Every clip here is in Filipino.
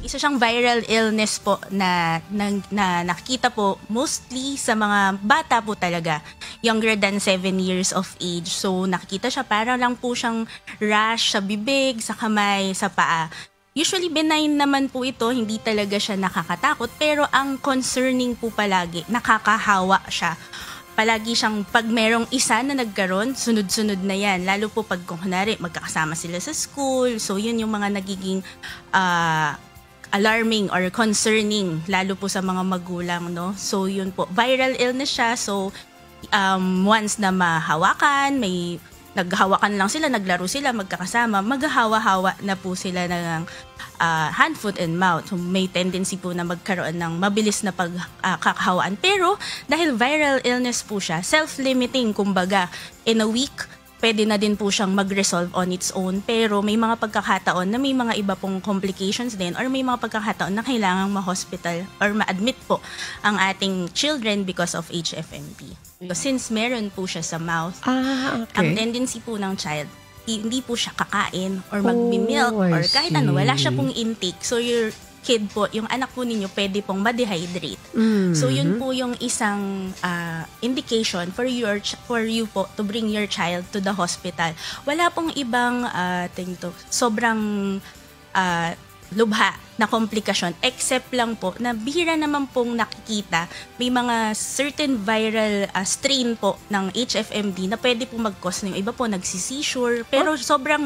isa siyang viral illness po na nakikita po mostly sa mga bata po talaga, younger than 7 years of age. So nakikita siya, para lang po siyang rash sa bibig, sa kamay, sa paa. Usually benign naman po ito, hindi talaga siya nakakatakot, pero ang concerning po palagi, nakakahawa siya. Palagi siyang, pag merong isa na nagkaroon, sunod-sunod na yan. Lalo po pag kunwari magkakasama sila sa school. So yun yung mga nagiging alarming or concerning, lalo po sa mga magulang, no? So yun po, viral illness siya. So once na mahawakan, naghahawakan lang sila, naglaro sila, magkakasama, maghahawa-hawa na po sila ng hand, foot, and mouth. So, may tendency po na magkaroon ng mabilis na pagkakahawaan. Pero dahil viral illness po siya, self-limiting, kumbaga, in a week, pwede na din po siyang mag-resolve on its own. Pero may mga pagkakataon na may mga iba pong complications din, or may mga pagkakataon na kailangang ma-hospital or ma-admit po ang ating children because of HFMD. So, since meron po siya sa mouth, ang tendency po ng child, hindi po siya kakain or mag-milk or kahit ano, wala siya pong intake. So your kid po, yung anak po ninyo, pwede pong ma-dehydrate. So yun po yung isang indication for you po to bring your child to the hospital. Wala pong ibang sobrang lubha na komplikasyon, except lang po na bihira naman pong nakikita, may mga certain viral strain po ng HFMD na pwede po mag-cause ng iba po nagsi-seizure, pero sobrang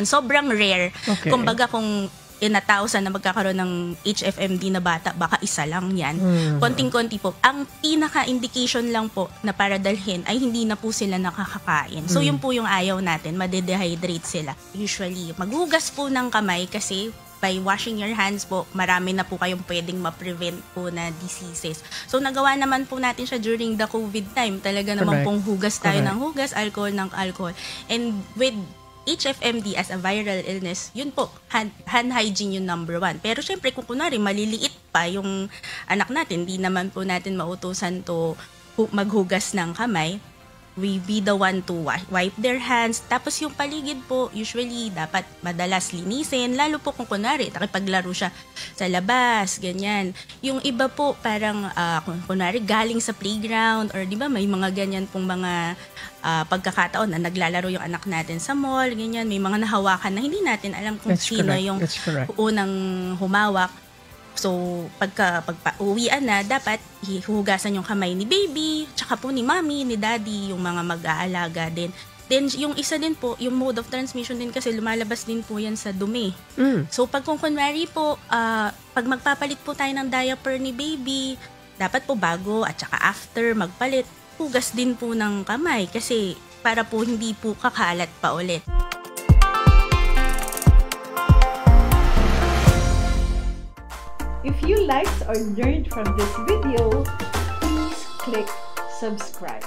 sobrang rare. Kumbaga kung in 1,000 na magkakaroon ng HFMD na bata, baka isa lang yan. Konting-konti po. Ang pinaka-indication lang po na para dalhin ay hindi na po sila nakakakain. So yun po yung ayaw natin, madedehydrate sila. Usually, maghugas po ng kamay kasi by washing your hands po, marami na po kayong pwedeng ma-prevent po na diseases. So nagawa naman po natin siya during the COVID time. Talaga naman pong hugas tayo ng hugas, alcohol ng alcohol. And with HFMD as a viral illness, yun po, hand hygiene yung number 1. Pero syempre, kung kunwari maliliit pa yung anak natin, di naman po natin mautusan to maghugas ng kamay. We be the one to wipe their hands. Tapos yung paligid po, usually dapat madalas linisin. Lalo po kung kunwari, nakipaglaro siya sa labas, ganyan. Yung iba po parang, kung kunwari galing sa playground or di ba may mga ganyan pong mga pagkakataon na naglalaro yung anak natin sa mall, ganyan. May mga nahawakan na hindi natin alam kung sino yung unang humawak. So, pagpa-uwian na, dapat hihugasan yung kamay ni baby, tsaka po ni mommy, ni daddy, yung mga mag-aalaga din. Then, yung isa din po, yung mode of transmission din kasi lumalabas din po yan sa dumi. So, pag kung kunwari po, pag magpapalit po tayo ng diaper ni baby, dapat po bago at saka after magpalit, hugas din po ng kamay kasi para po hindi po kakalat pa ulit. If you liked or learned from this video, please click subscribe.